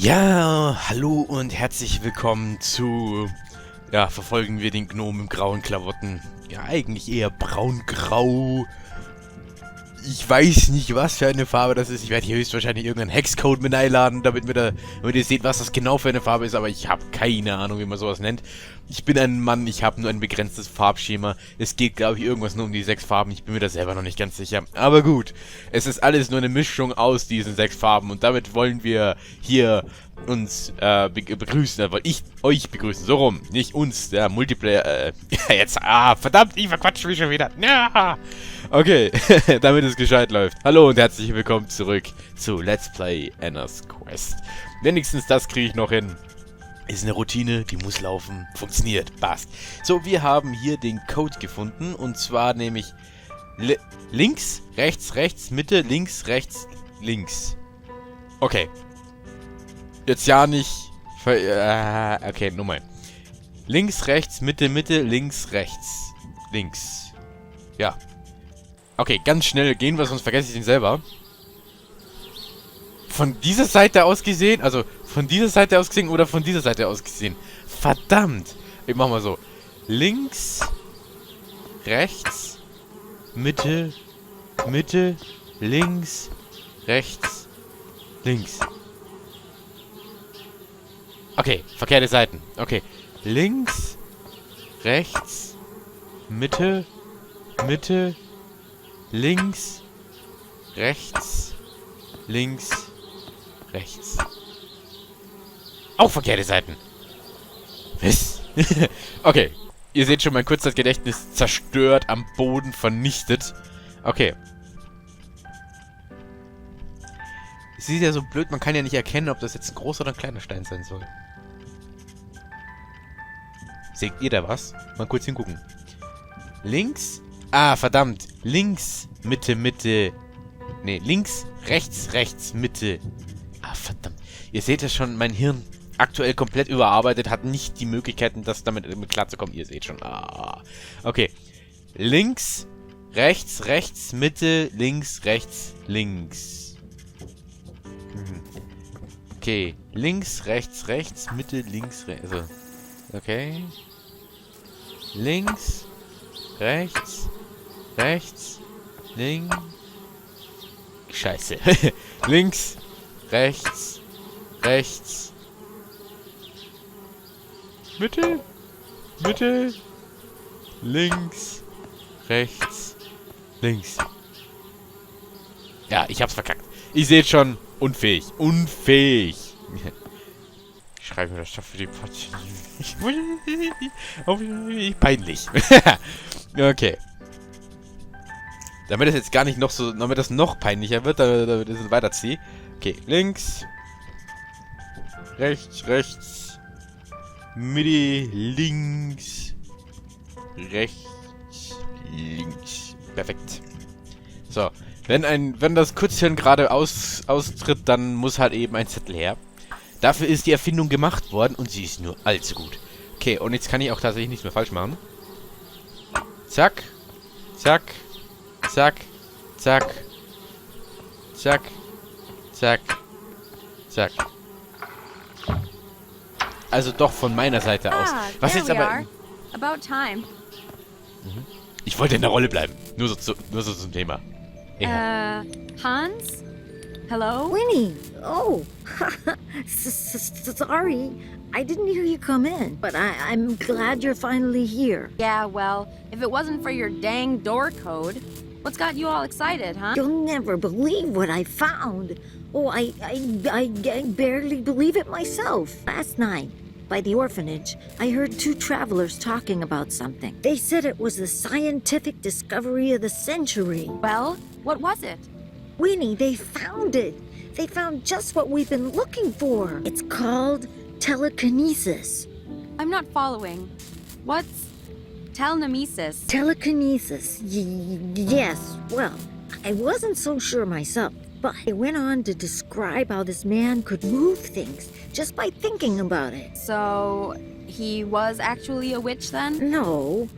Ja, hallo und herzlich willkommen zu... Ja, verfolgen wir den Gnom im grauen Klamotten. Ja, eigentlich eher braun-grau. Ich weiß nicht, was für eine Farbe das ist. Ich werde hier höchstwahrscheinlich irgendeinen Hexcode mit einladen, damit ihr seht, was das genau für eine Farbe ist. Aber ich habe keine Ahnung, wie man sowas nennt. Ich bin ein Mann, ich habe nur ein begrenztes Farbschema. Es geht, glaube ich, irgendwas nur um die 6 Farben. Ich bin mir da selber noch nicht ganz sicher. Aber gut, es ist alles nur eine Mischung aus diesen 6 Farben. Und damit wollen wir hier uns begrüßen. Da wollte ich euch begrüßen. So rum, nicht uns, der Multiplayer. Jetzt, verdammt, ich verquatsche mich schon wieder. Ja. Okay, damit es gescheit läuft. Hallo und herzlich willkommen zurück zu Let's Play Anna's Quest. Wenigstens das kriege ich noch hin. Ist eine Routine, die muss laufen. Funktioniert, passt. So, wir haben hier den Code gefunden. Und zwar nämlich links, rechts, Mitte, links, rechts, links. Okay. Jetzt ja nicht... okay, nochmal. Links, rechts, Mitte, links, rechts. Links. Ja. Okay, ganz schnell gehen wir, sonst vergesse ich den selber. Von dieser Seite aus gesehen, also von dieser Seite aus gesehen oder von dieser Seite aus gesehen. Verdammt. Ich mach mal so. Links, rechts, Mitte, links, rechts, links. Okay, verkehrte Seiten. Okay. Links, rechts, Mitte, links, rechts, links, rechts. Auch verkehrte Seiten. Mist. Okay. Ihr seht schon, mein Kurzzeitgedächtnis zerstört, am Boden vernichtet. Okay. Es ist ja so blöd, man kann ja nicht erkennen, ob das jetzt ein großer oder ein kleiner Stein sein soll. Seht ihr da was? Mal kurz hingucken. Links. Verdammt. Links, Mitte. Ne, links, rechts, Mitte. Verdammt. Ihr seht ja schon, mein Hirn aktuell komplett überarbeitet, hat nicht die Möglichkeiten, damit klarzukommen. Ihr seht schon. Okay. Links, rechts, Mitte, links, rechts, links. Okay. Links, rechts, Mitte, links, rechts. Also. Okay. Links, rechts, links. Scheiße. Links, rechts, Mitte, links, rechts, links. Ja, ich hab's verkackt. Ihr seht schon, unfähig. Ich schreibe mir das doch für die Potchen. Peinlich. Okay. Damit es jetzt gar nicht noch so, damit das noch peinlicher wird, damit ich es weiterziehe. Okay, links. Rechts. Mitte, links. Rechts, links. Perfekt. So. Wenn das Kurzhirn gerade austritt, dann muss halt eben ein Zettel her. Dafür ist die Erfindung gemacht worden und sie ist nur allzu gut. Okay, und jetzt kann ich auch tatsächlich nichts mehr falsch machen. Zack. Zack. Also doch von meiner Seite aus. Was jetzt aber... About time. Ich wollte in der Rolle bleiben. Nur so zum Thema. Hans? Hello? Winnie! Oh! Sorry. I didn't hear you come in, but I'm glad you're finally here. Yeah, well, if it wasn't for your dang door code, what's got you all excited, huh? You'll never believe what I found. Oh, I barely believe it myself. Last night, by the orphanage, I heard 2 travelers talking about something. They said it was the scientific discovery of the century. Well, what was it? Winnie, they found it. They found just what we've been looking for. It's called telekinesis. I'm not following. What's telenemesis? Telekinesis. Yes. Well, I wasn't so sure myself, but I went on to describe how this man could move things just by thinking about it. So, he was actually a witch then? No,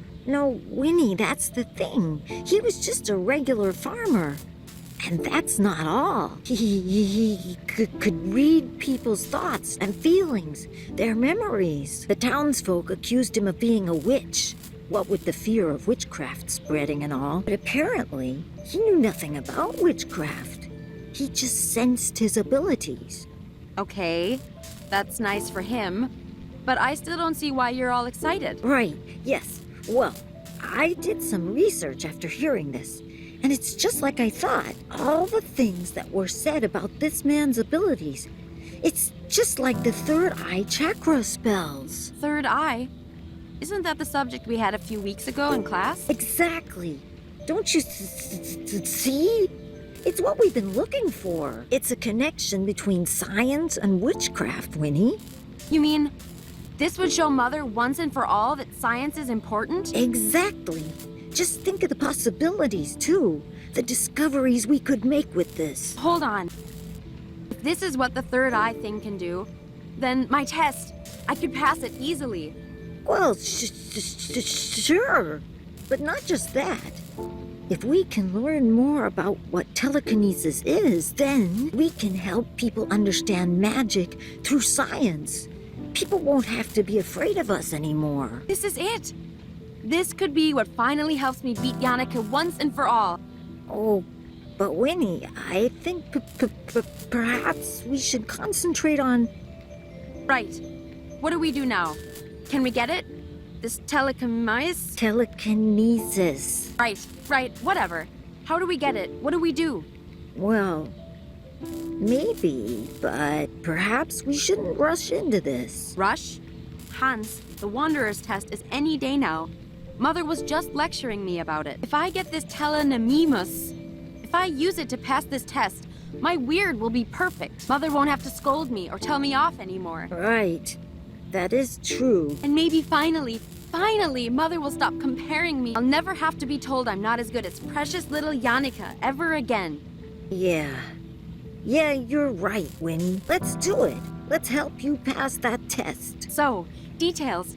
Winnie, that's the thing. He was just a regular farmer. And that's not all. He could read people's thoughts and feelings, their memories. The townsfolk accused him of being a witch, what with the fear of witchcraft spreading and all. But apparently, he knew nothing about witchcraft. He just sensed his abilities. Okay, that's nice for him. But I still don't see why you're all excited. Right, yes. Well, I did some research after hearing this. And it's just like I thought. All the things that were said about this man's abilities. It's just like the third eye chakra spells. Third eye? Isn't that the subject we had a few weeks ago in class? Exactly. Don't you see? It's what we've been looking for. It's a connection between science and witchcraft, Winnie. You mean this would show Mother once and for all that science is important? Exactly. Just think of the possibilities, too. The discoveries we could make with this. Hold on. If this is what the third eye thing can do, then my test, I could pass it easily. Well, sure. But not just that. If we can learn more about what telekinesis is, then we can help people understand magic through science. People won't have to be afraid of us anymore. This is it. This could be what finally helps me beat Yannicka once and for all. Oh, but Winnie, I think perhaps we should concentrate on... Right. What do we do now? Can we get it? This telekinesis? Telekinesis. Right, whatever. How do we get it? What do we do? Well, maybe, but perhaps we shouldn't rush into this. Rush? Hans, the Wanderer's test is any day now. Mother was just lecturing me about it. If I get this telekinesis, if I use it to pass this test, my weird will be perfect. Mother won't have to scold me or tell me off anymore. Right. That is true. And maybe finally, Mother will stop comparing me. I'll never have to be told I'm not as good as precious little Yannicka ever again. Yeah, you're right, Winnie. Let's do it. Let's help you pass that test. So, details.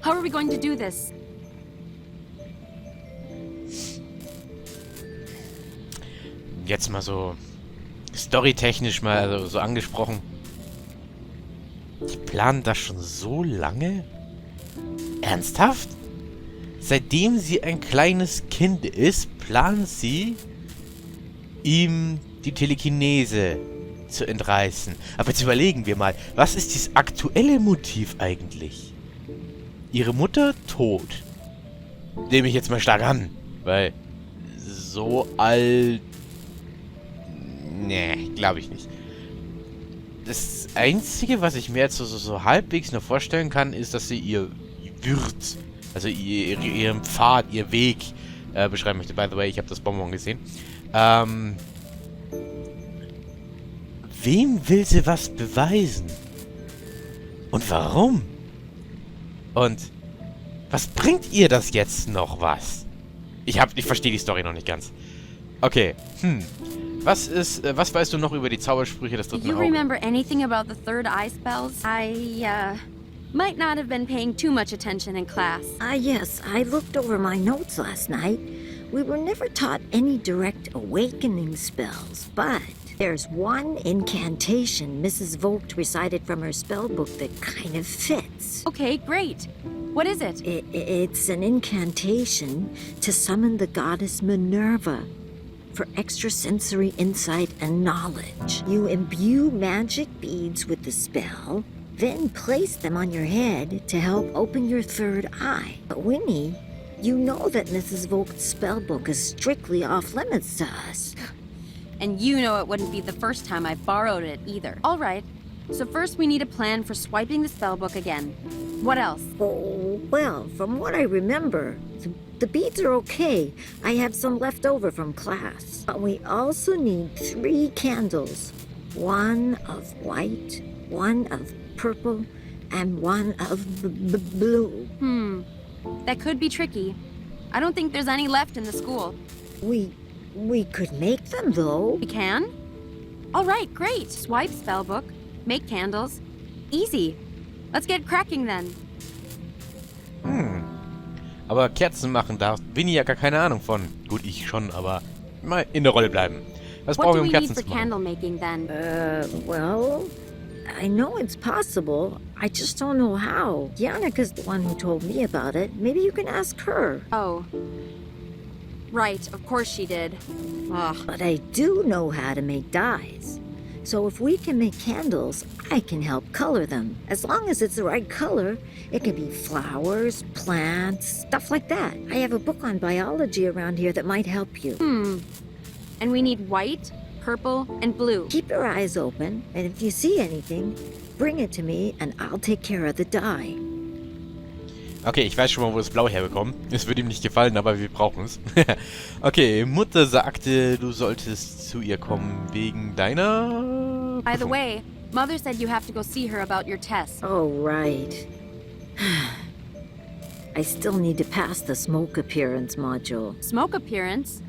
How are we going to do this? Jetzt mal so storytechnisch mal so angesprochen. Die planen das schon so lange? Ernsthaft? Seitdem sie ein kleines Kind ist, planen sie, ihm die Telekinese zu entreißen. Aber jetzt überlegen wir mal, was ist das aktuelle Motiv eigentlich? Ihre Mutter tot. Nehme ich jetzt mal stark an, weil so alt... Nee, glaube ich nicht. Das Einzige, was ich mir jetzt so halbwegs nur vorstellen kann, ist, dass sie ihr Wirt, also ihren Pfad, ihr Weg beschreiben möchte. By the way, ich habe das Bonbon gesehen. Wem will sie was beweisen? Und warum? Und was bringt ihr das jetzt noch was? Ich verstehe die Story noch nicht ganz. Okay, Was weißt du noch über die Zaubersprüche des dritten You Auges? remember anything about the third eye spells? I might not have been paying too much attention in class. Yes, I looked over my notes last night. We were never taught any direct awakening spells, but there's one incantation Mrs. Vogt recited from her spell book that kind of fits. Okay, great. What is it? It's an incantation to summon the goddess Minerva for extrasensory insight and knowledge. You imbue magic beads with the spell, then place them on your head to help open your third eye. But Winnie, you know that Mrs. Vogt's spellbook is strictly off limits to us. And you know it wouldn't be the first time I borrowed it either. All right, so first we need a plan for swiping the spellbook again. What else? Oh, well, from what I remember, the beads are okay. I have some left over from class. But we also need 3 candles. One of white, one of purple, and one of blue. That could be tricky. I don't think there's any left in the school. We could make them, though. We can? All right, great. Swipe spellbook, make candles. Easy. Let's get cracking then. Aber Kerzen machen, da hat Winnie ja gar keine Ahnung von. Gut, ich schon, aber mal in der Rolle bleiben. Was What brauchen do wir, um we need Kerzen for zu machen? candle making then? Well, I know it's possible. I just don't know how. Jannika's the one who told me about it. Maybe you can ask her. Oh. Right, of course she did. Ugh. But I do know how to make dyes. So if we can make candles, I can help color them. As long as it's the right color, it can be flowers, plants, stuff like that. I have a book on biology around here that might help you. And we need white, purple, and blue. Keep your eyes open, and if you see anything, bring it to me and I'll take care of the dye. Okay, ich weiß schon mal, wo das Blau herbekommt. Es wird ihm nicht gefallen, aber wir brauchen es. Okay, Mutter sagte, du solltest zu ihr kommen wegen deiner... By the way, Mother said you have to go see her about your test. Oh, right. I still need to pass the smoke appearance module. Smoke appearance?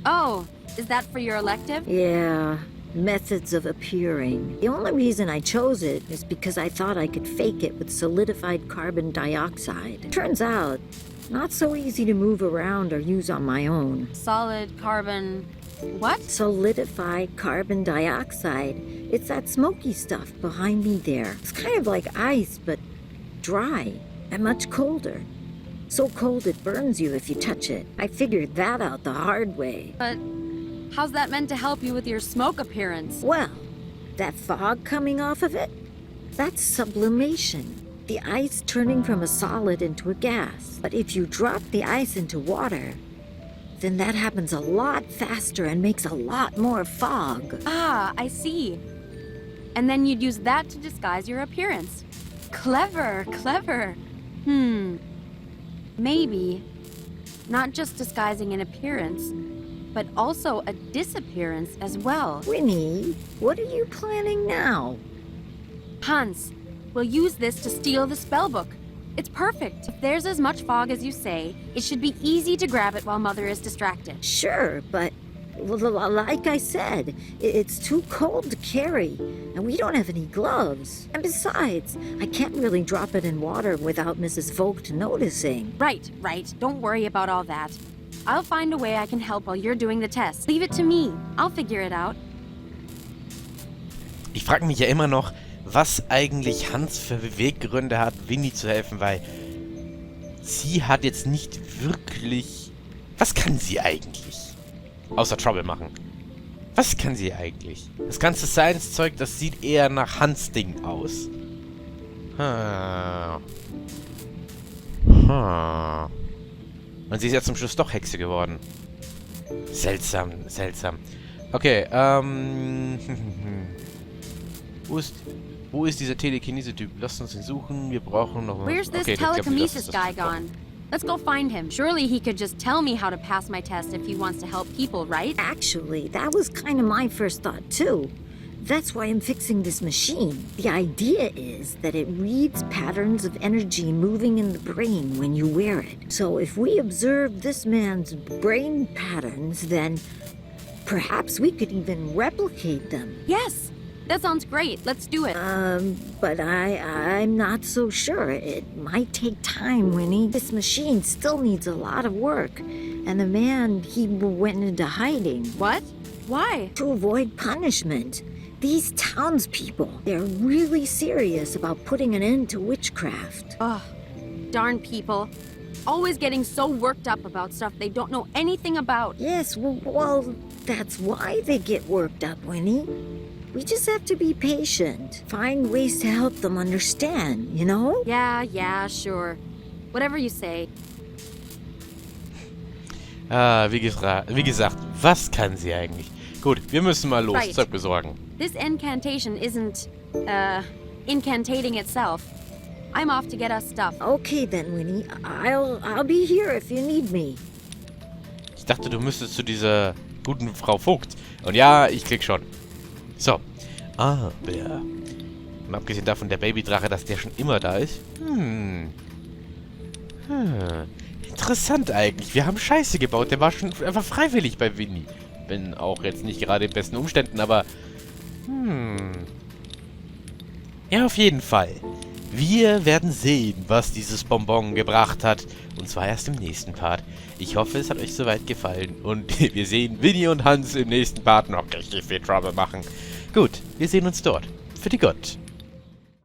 Oh, is that for your elective? Yeah, methods of appearing. The only reason I chose it is because I thought I could fake it with solidified carbon dioxide. Turns out, not so easy to move around or use on my own. Solid carbon... What? Solidified carbon dioxide. It's that smoky stuff behind me there. It's kind of like ice, but dry and much colder. So cold it burns you if you touch it. I figured that out the hard way. But how's that meant to help you with your smoke appearance? Well, that fog coming off of it, that's sublimation. The ice turning from a solid into a gas. But if you drop the ice into water, then that happens a lot faster and makes a lot more fog. Ah, I see. And then you'd use that to disguise your appearance. Clever, clever. Maybe not just disguising an appearance, but also a disappearance as well. Winnie, what are you planning now? Hans, we'll use this to steal the spellbook. It's perfect. If there's as much fog as you say, it should be easy to grab it while Mother is distracted. Sure, but like I said, it's too cold to carry, and we don't have any gloves. And besides, I can't really drop it in water without Mrs. Vogt noticing. Right. Don't worry about all that. I'll find a way I can help while you're doing the test. Leave it to me. I'll figure it out. Ich frage mich ja immer noch, was eigentlich Hans für Beweggründe hat, Winnie zu helfen, weil sie hat jetzt nicht wirklich... Was kann sie eigentlich? Außer Trouble machen. Was kann sie eigentlich? Das ganze Science-Zeug, das sieht eher nach Hans-Ding aus. Und sie ist ja zum Schluss doch Hexe geworden. Seltsam. Okay, Wo ist dieser Telekinese-Typ? Lasst uns ihn suchen. Wir brauchen noch... Where's this telekinesis guy gone? Let's go find him. Surely he could just tell me how to pass my test if he wants to help people, right? Actually, that was kind of my first thought, too. That's why I'm fixing this machine. The idea is that it reads patterns of energy moving in the brain when you wear it. So if we observe this man's brain patterns, then perhaps we could even replicate them. Yes, that sounds great. Let's do it. But I'm not so sure. It might take time, Winnie. This machine still needs a lot of work. And the man, he went into hiding. What? Why? To avoid punishment. These townspeople, they're really serious about putting an end to witchcraft. Ugh, darn people. Always getting so worked up about stuff they don't know anything about. Yes, well, that's why they get worked up, Winnie. We just have to be patient. Find ways to help them understand, you know? Yeah, sure. Whatever you say. Wie gesagt, was kann sie eigentlich? Gut, wir müssen mal los, Zeug besorgen. This incantation isn't, incantating itself. I'm off to get us stuff. Okay then, Winnie. I'll be here if you need me. Ich dachte, du müsstest zu dieser guten Frau Vogt. Und ja, ich krieg schon. So. Aber... Und abgesehen davon, der Babydrache, dass der schon immer da ist. Interessant eigentlich. Wir haben Scheiße gebaut. Der war schon einfach freiwillig bei Winnie. Wenn auch jetzt nicht gerade in besten Umständen, aber... Ja, auf jeden Fall. Wir werden sehen, was dieses Bonbon gebracht hat. Und zwar erst im nächsten Part. Ich hoffe, es hat euch soweit gefallen. Und wir sehen Winnie und Hans im nächsten Part noch richtig viel Trouble machen. Gut, wir sehen uns dort. Für die Gott.